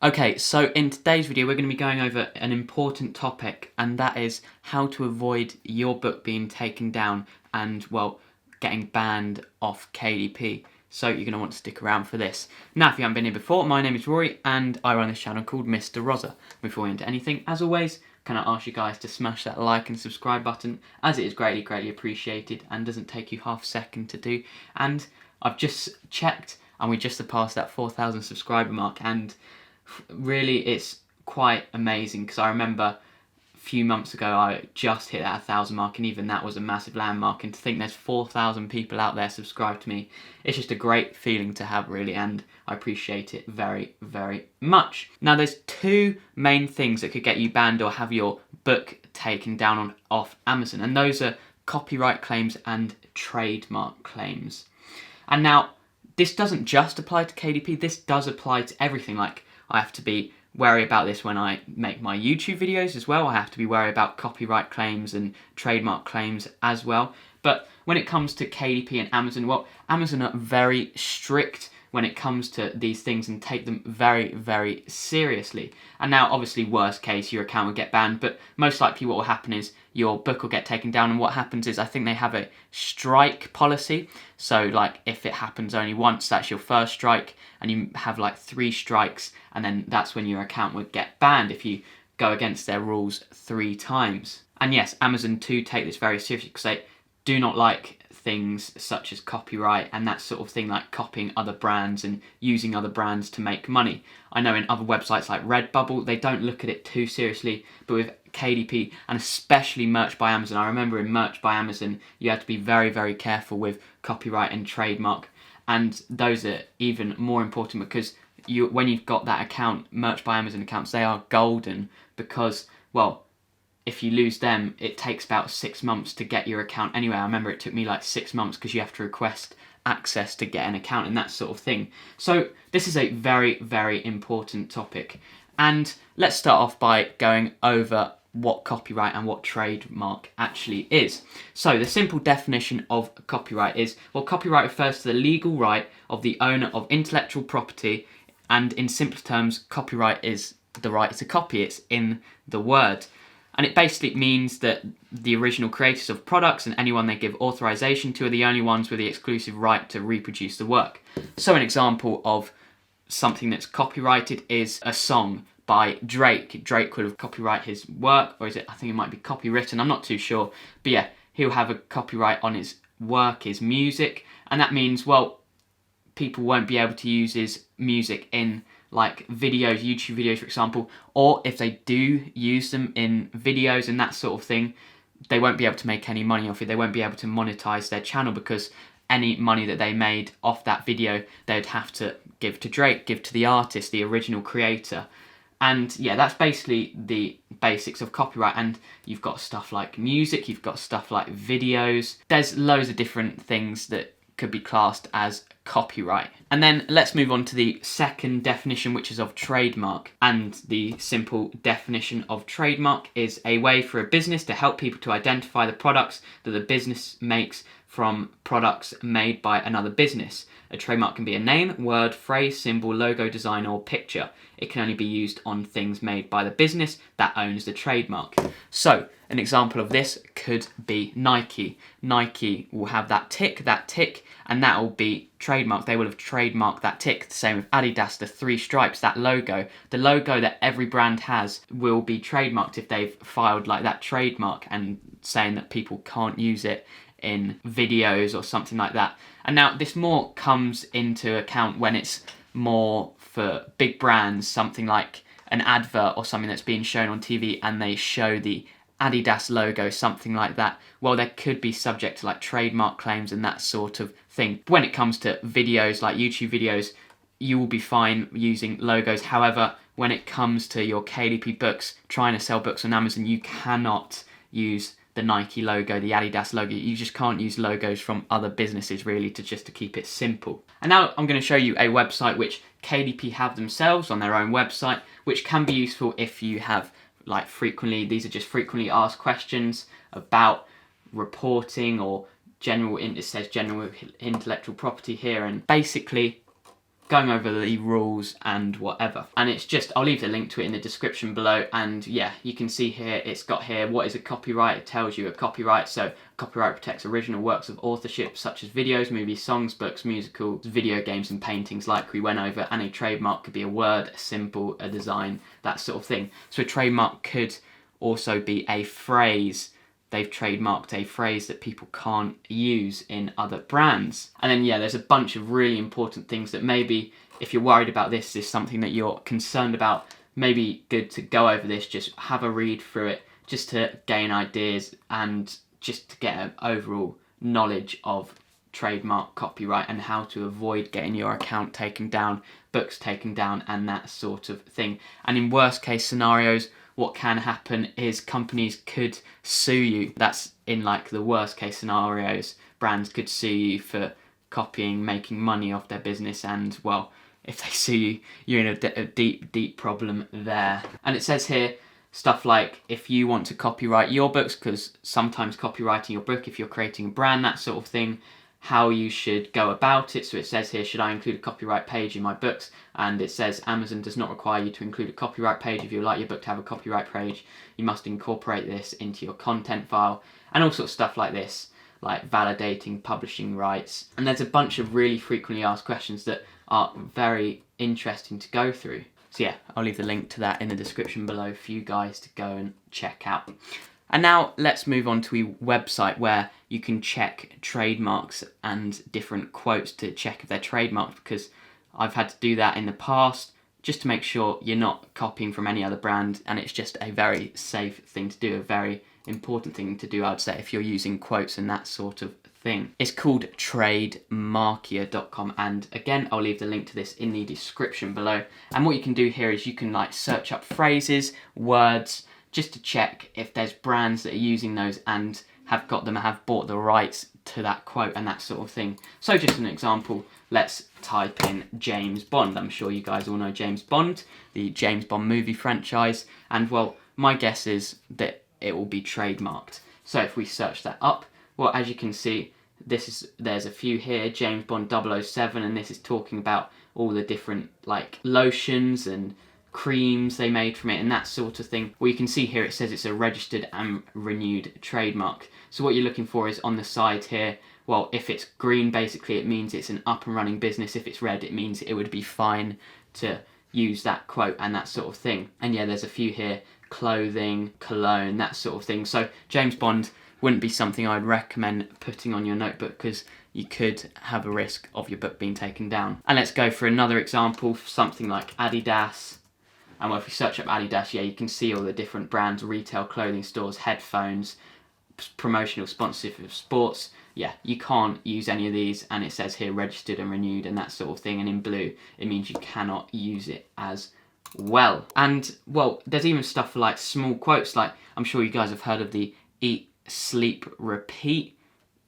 Okay, so in today's video we're going to be going over an important topic, and that is how to avoid your book being taken down and, well, getting banned off KDP. So you're going to want to stick around for this. Now, if you haven't been here before, my name is Rory and I run this channel called Mr. Rosa. Before we get into anything, as always, can I ask you guys to smash that like and subscribe button, as it is greatly appreciated and doesn't take you half a second to do. And I've just checked and we just surpassed that 4,000 subscriber mark, and really it's quite amazing because I remember a few months ago I just hit that 1,000 mark, and even that was a massive landmark, and to think there's 4,000 people out there subscribed to me, it's just a great feeling to have, really, and I appreciate it very much. Now, there's two main things that could get you banned or have your book taken down off Amazon, and those are copyright claims and trademark claims. And now, this doesn't just apply to KDP, this does apply to everything. Like, I have to be wary about this when I make my YouTube videos as well. I have to be wary about copyright claims and trademark claims as well. But when it comes to KDP and Amazon, well, Amazon are very strict when it comes to these things and take them very seriously. And now, obviously, worst case, your account will get banned, but most likely what will happen is your book will get taken down, and what happens is I think they have a strike policy. So, like, if it happens only once, that's your first strike, and you have like 3 strikes, and then that's when your account would get banned if you go against their rules 3 times. And yes, Amazon too take this very seriously because they do not like things such as copyright and that sort of thing, like copying other brands and using other brands to make money. I know in other websites like Redbubble, they don't look at it too seriously, but with KDP and especially Merch by Amazon, I remember in Merch by Amazon, you had to be very careful with copyright and trademark, and those are even more important because when you've got that account, Merch by Amazon accounts, they are golden because, well, if you lose them, it takes about 6 months to get your account anyway. I remember it took me like 6 months because you have to request access to get an account and that sort of thing. So this is a very important topic. And let's start off by going over what copyright and what trademark actually is. So the simple definition of copyright is, well, copyright refers to the legal right of the owner of intellectual property, and in simple terms, copyright is the right to copy. It's in the word. And it basically means that the original creators of products and anyone they give authorization to are the only ones with the exclusive right to reproduce the work. So an example of something that's copyrighted is a song by Drake. Drake would have copyrighted his work, or is it, I think it might be copywritten, I'm not too sure. But yeah, he'll have a copyright on his work, his music, and that means, well, people won't be able to use his music in like videos, YouTube videos for example, or if they do use them in videos and that sort of thing, they won't be able to make any money off it. They won't be able to monetize their channel because any money that they made off that video, they'd have to give to Drake, give to the artist, the original creator. And yeah, that's basically the basics of copyright. And you've got stuff like music, you've got stuff like videos. There's loads of different things that could be classed as copyright. And then let's move on to the second definition, which is of trademark. And the simple definition of trademark is a way for a business to help people to identify the products that the business makes from products made by another business. A trademark can be a name, word, phrase, symbol, logo, design, or picture. It can only be used on things made by the business that owns the trademark. So, an example of this could be Nike. Nike will have that tick, and that will be trademarked. They will have trademarked that tick. The same with Adidas, the 3 stripes, that logo. The logo that every brand has will be trademarked if they've filed like that trademark and saying that people can't use it in videos or something like that. And now this more comes into account when it's more for big brands, something like an advert or something that's being shown on TV and they show the Adidas logo, something like that. Well, there could be subject to like trademark claims and that sort of thing. When it comes to videos, like YouTube videos, you will be fine using logos. However, when it comes to your KDP books, trying to sell books on Amazon, you cannot use the Nike logo, the Adidas logo. You just can't use logos from other businesses, really, to keep it simple. And now I'm going to show you a website which KDP have themselves on their own website, which can be useful if you have these are just frequently asked questions about reporting or it says general intellectual property here, and basically going over the rules and whatever. And it's just, I'll leave the link to it in the description below, and yeah, you can see here, it's got here, what is a copyright? It tells you a copyright. So copyright protects original works of authorship such as videos, movies, songs, books, musicals, video games and paintings like we went over, and a trademark could be a word, a symbol, a design, that sort of thing. So a trademark could also be a phrase. They've trademarked a phrase that people can't use in other brands. And then yeah, there's a bunch of really important things that maybe if you're worried about this is something that you're concerned about, maybe good to go over this, just have a read through it, just to gain ideas and just to get an overall knowledge of trademark, copyright, and how to avoid getting your account taken down, books taken down, and that sort of thing. And in worst case scenarios, what can happen is companies could sue you. That's in like the worst case scenarios. Brands could sue you for copying, making money off their business, and well, if they sue you, you're in a deep problem there. And it says here stuff like if you want to copyright your books, because sometimes copyrighting your book, if you're creating a brand, that sort of thing, how you should go about it. So it says here, should I include a copyright page in my books? And it says Amazon does not require you to include a copyright page. If you would like your book to have a copyright page, you must incorporate this into your content file, and all sorts of stuff like this, like validating publishing rights. And there's a bunch of really frequently asked questions that are very interesting to go through. So yeah, I'll leave the link to that in the description below for you guys to go and check out. And now let's move on to a website where you can check trademarks and different quotes to check if they're trademarked, because I've had to do that in the past just to make sure you're not copying from any other brand, and it's just a very safe thing to do, a very important thing to do, I'd say, if you're using quotes and that sort of thing. It's called Trademarkia.com, and again, I'll leave the link to this in the description below. And what you can do here is you can like search up phrases, words, just to check if there's brands that are using those and have bought the rights to that quote and that sort of thing. So just an example, let's type in James Bond. I'm sure you guys all know James Bond, the James Bond movie franchise, and well, my guess is that it will be trademarked. So if we search that up, well, as you can see, there's a few here, James Bond 007, and this is talking about all the different like lotions and creams they made from it and that sort of thing. Well, you can see here it says it's a registered and renewed trademark. So what you're looking for is on the side here, well, if it's green, basically it means it's an up and running business. If it's red, it means it would be fine to use that quote and that sort of thing. And yeah, there's a few here, clothing, cologne, that sort of thing. So James Bond wouldn't be something I'd recommend putting on your notebook, because you could have a risk of your book being taken down. And let's go for another example, something like Adidas. And well, if you search up Adidas, yeah, you can see all the different brands, retail clothing stores, headphones, promotional sponsorship of sports. Yeah, you can't use any of these, and it says here registered and renewed and that sort of thing, and in blue it means you cannot use it as well. And well, there's even stuff for like small quotes, like I'm sure you guys have heard of the Eat, Sleep, Repeat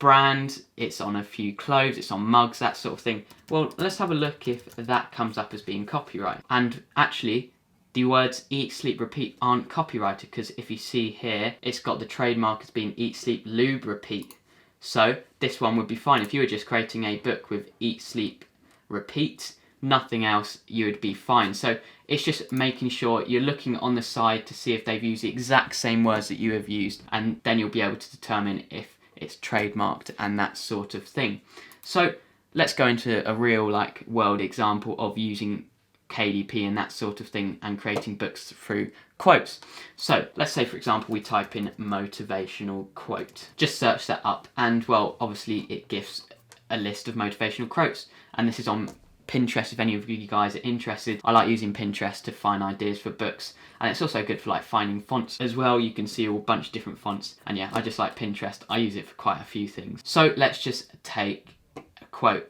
brand. It's on a few clothes, it's on mugs, that sort of thing. Well, let's have a look if that comes up as being copyright. And actually, the words eat, sleep, repeat aren't copyrighted, because if you see here, it's got the trademark as being eat, sleep, lube, repeat. So this one would be fine. If you were just creating a book with eat, sleep, repeat, nothing else, you would be fine. So it's just making sure you're looking on the side to see if they've used the exact same words that you have used, and then you'll be able to determine if it's trademarked and that sort of thing. So let's go into a real like world example of using KDP and that sort of thing and creating books through quotes. So let's say, for example, we type in motivational quote. Just search that up, and well, obviously it gives a list of motivational quotes, and this is on Pinterest if any of you guys are interested. I like using Pinterest to find ideas for books, and it's also good for like finding fonts as well. You can see a bunch of different fonts, and yeah, I just like Pinterest. I use it for quite a few things. So let's just take a quote.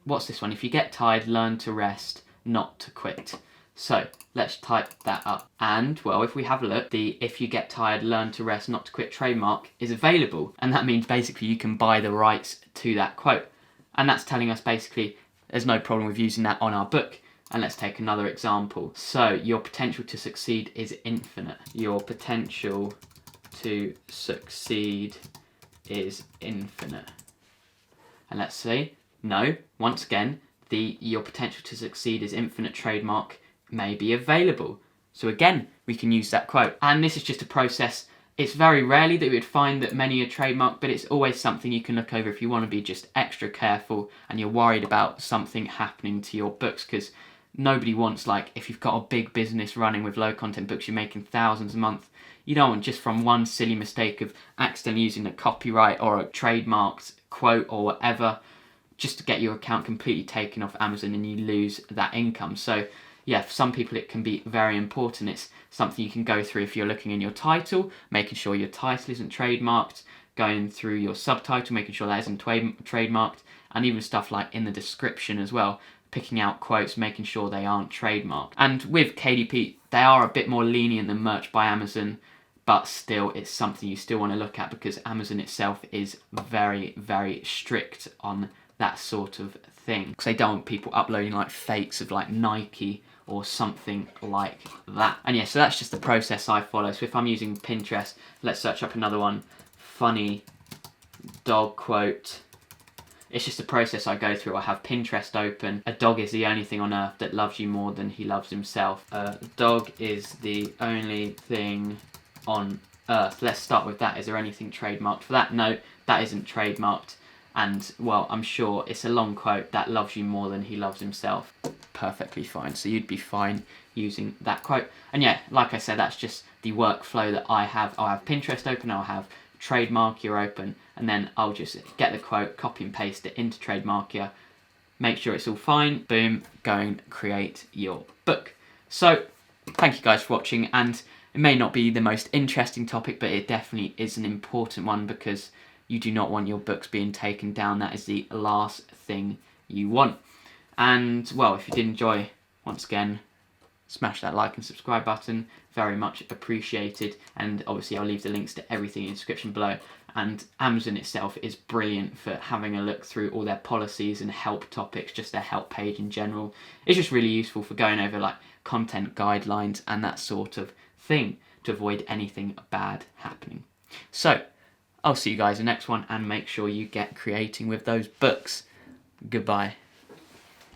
What's this one? If you get tired, learn to rest, not to quit. So let's type that up, and well, if we have a look, the if you get tired, learn to rest, not to quit trademark is available, and that means basically you can buy the rights to that quote, and that's telling us basically there's no problem with using that on our book. And let's take another example. So your potential to succeed is infinite. Your potential to succeed is infinite. And let's say no, once again, your potential to succeed is infinite trademark may be available. So again, we can use that quote. And this is just a process. It's very rarely that we would find that many are trademarked, but it's always something you can look over if you want to be just extra careful and you're worried about something happening to your books, because nobody wants, like, if you've got a big business running with low content books, you're making thousands a month, you don't want just from one silly mistake of accidentally using a copyright or a trademarked quote or whatever, just to get your account completely taken off Amazon and you lose that income. So yeah, for some people it can be very important. It's something you can go through if you're looking in your title, making sure your title isn't trademarked, going through your subtitle, making sure that isn't trademarked, and even stuff like in the description as well, picking out quotes, making sure they aren't trademarked. And with KDP, they are a bit more lenient than merch by Amazon, but still it's something you still want to look at because Amazon itself is very, very strict on that sort of thing, because they don't want people uploading like fakes of like Nike or something like that. And yeah, so that's just the process I follow. So if I'm using Pinterest, let's search up another one, funny dog quote. It's just a process I go through. I have Pinterest open. A dog is the only thing on earth that loves you more than he loves himself. A dog is the only thing on earth. Let's start with that. Is there anything trademarked for that? No, that isn't trademarked. And, well, I'm sure it's a long quote, that loves you more than he loves himself. Perfectly fine. So you'd be fine using that quote. And yeah, like I said, that's just the workflow that I have. I'll have Pinterest open, I'll have Trademarkier open, and then I'll just get the quote, copy and paste it into Trademarkier, make sure it's all fine, boom, go and create your book. So, thank you guys for watching, and it may not be the most interesting topic, but it definitely is an important one because you do not want your books being taken down. That is the last thing you want. And, well, if you did enjoy, once again, smash that like and subscribe button. Very much appreciated. And obviously I'll leave the links to everything in the description below. And Amazon itself is brilliant for having a look through all their policies and help topics, just their help page in general. It's just really useful for going over like content guidelines and that sort of thing to avoid anything bad happening. So, I'll see you guys in the next one, and make sure you get creating with those books. Goodbye.